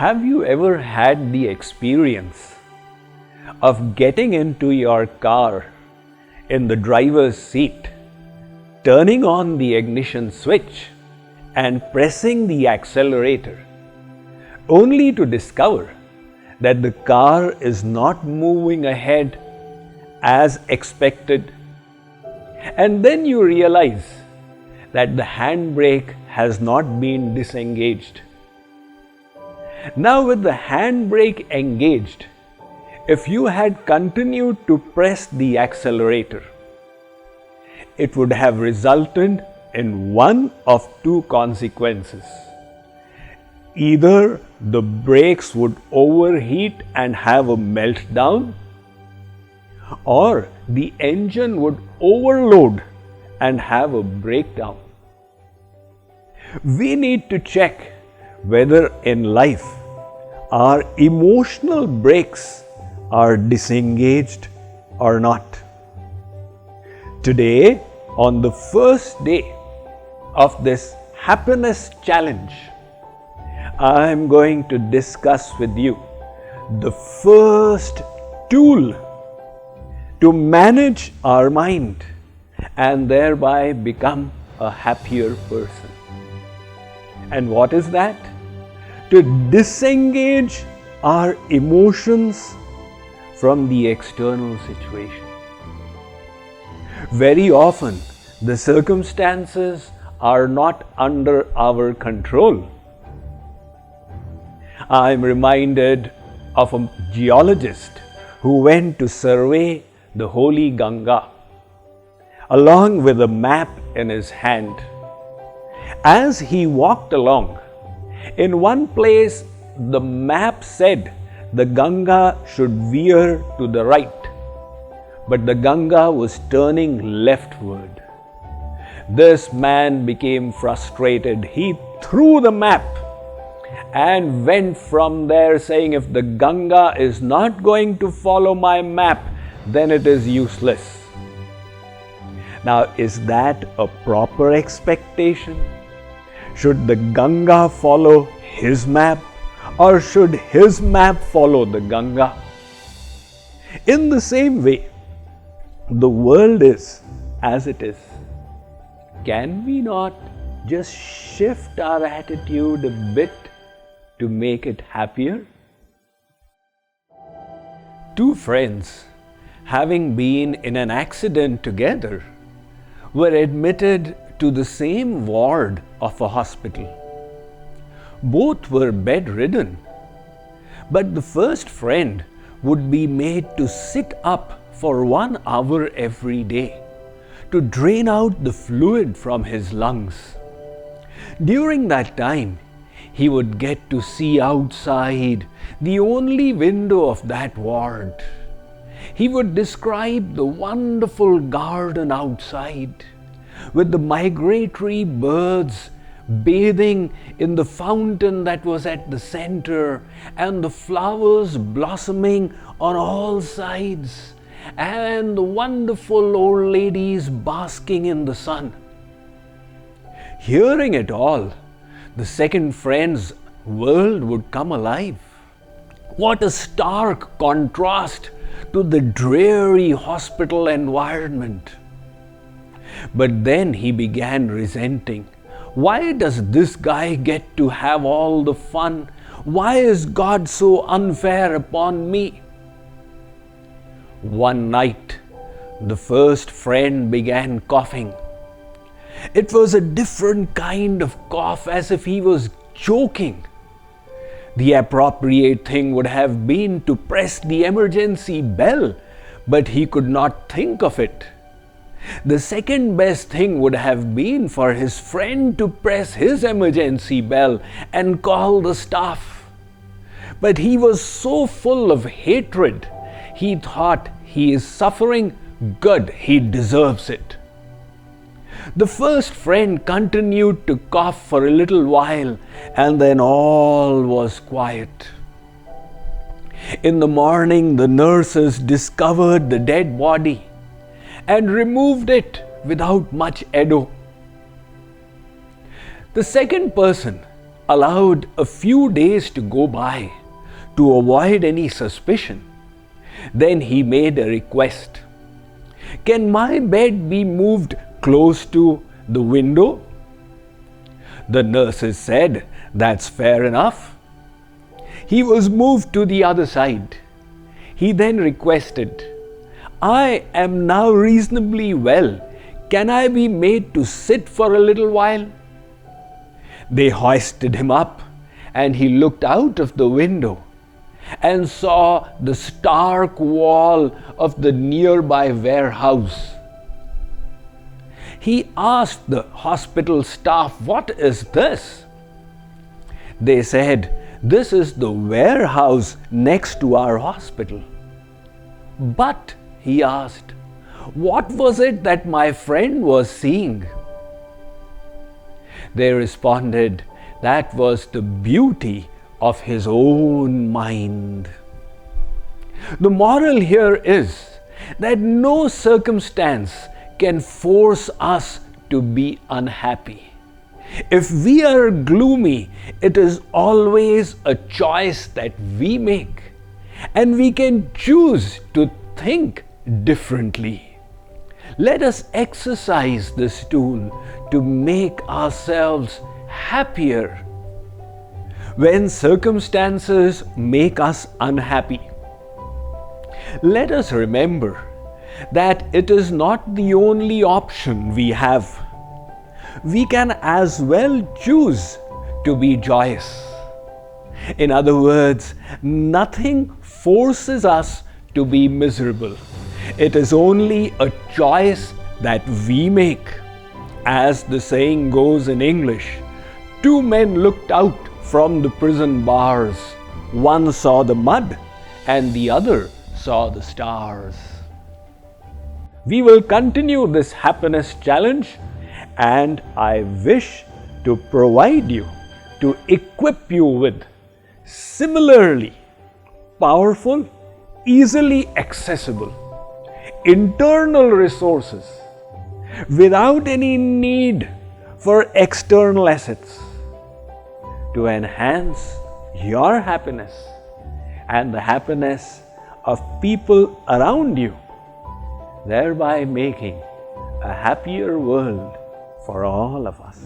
Have you ever had the experience of getting into your car in the driver's seat, turning on the ignition switch and pressing the accelerator, only to discover that the car is not moving ahead as expected, and then you realize that the handbrake has not been disengaged? Now, with the handbrake engaged, if you had continued to press the accelerator, it would have resulted in one of two consequences. Either the brakes would overheat and have a meltdown, or the engine would overload and have a breakdown. We need to check whether in life our emotional brakes are disengaged or not. Today, on the first day of this happiness challenge, I am going to discuss with you the first tool to manage our mind and thereby become a happier person. And what is that? To disengage our emotions from the external situation. Very often, the circumstances are not under our control. I am reminded of a geologist who went to survey the holy Ganga along with a map in his hand. As he walked along, in one place the map said the Ganga should veer to the right, but the Ganga was turning leftward. This man became frustrated. He threw the map and went from there saying, if the Ganga is not going to follow my map, then it is useless. Now, is that a proper expectation? Should the Ganga follow his map, or should his map follow the Ganga? In the same way, the world is as it is. Can we not just shift our attitude a bit to make it happier? Two friends, having been in an accident together, were admitted to the same ward of a hospital. Both were bedridden, but the first friend would be made to sit up for 1 hour every day to drain out the fluid from his lungs. During that time, he would get to see outside the only window of that ward. He would describe the wonderful garden outside, with the migratory birds bathing in the fountain that was at the center, and the flowers blossoming on all sides, and the wonderful old ladies basking in the sun. Hearing it all, the second friend's world would come alive. What a stark contrast to the dreary hospital environment. But then he began resenting. Why does this guy get to have all the fun? Why is God so unfair upon me? One night, the first friend began coughing. It was a different kind of cough, as if he was choking. The appropriate thing would have been to press the emergency bell, but he could not think of it. The second best thing would have been for his friend to press his emergency bell and call the staff. But he was so full of hatred, he thought, he is suffering, good, he deserves it. The first friend continued to cough for a little while, and then all was quiet. In the morning, the nurses discovered the dead body and removed it without much ado. The second person allowed a few days to go by to avoid any suspicion. Then he made a request. Can my bed be moved close to the window? The nurses said, that's fair enough. He was moved to the other side. He then requested, I am now reasonably well. Can I be made to sit for a little while? They hoisted him up, and he looked out of the window and saw the stark wall of the nearby warehouse. He asked the hospital staff, what is this? They said, this is the warehouse next to our hospital. But, he asked, what was it that my friend was seeing? They responded, that was the beauty of his own mind. The moral here is that no circumstance can force us to be unhappy. If we are gloomy, it is always a choice that we make, and we can choose to think differently. Let us exercise this tool to make ourselves happier. When circumstances make us unhappy, let us remember that it is not the only option we have. We can as well choose to be joyous. In other words, nothing forces us to be miserable. It is only a choice that we make. As the saying goes in English, two men looked out from the prison bars. One saw the mud and the other saw the stars. We will continue this happiness challenge, and I wish to provide you, to equip you with similarly powerful, easily accessible internal resources without any need for external assets to enhance your happiness and the happiness of people around you, thereby making a happier world for all of us.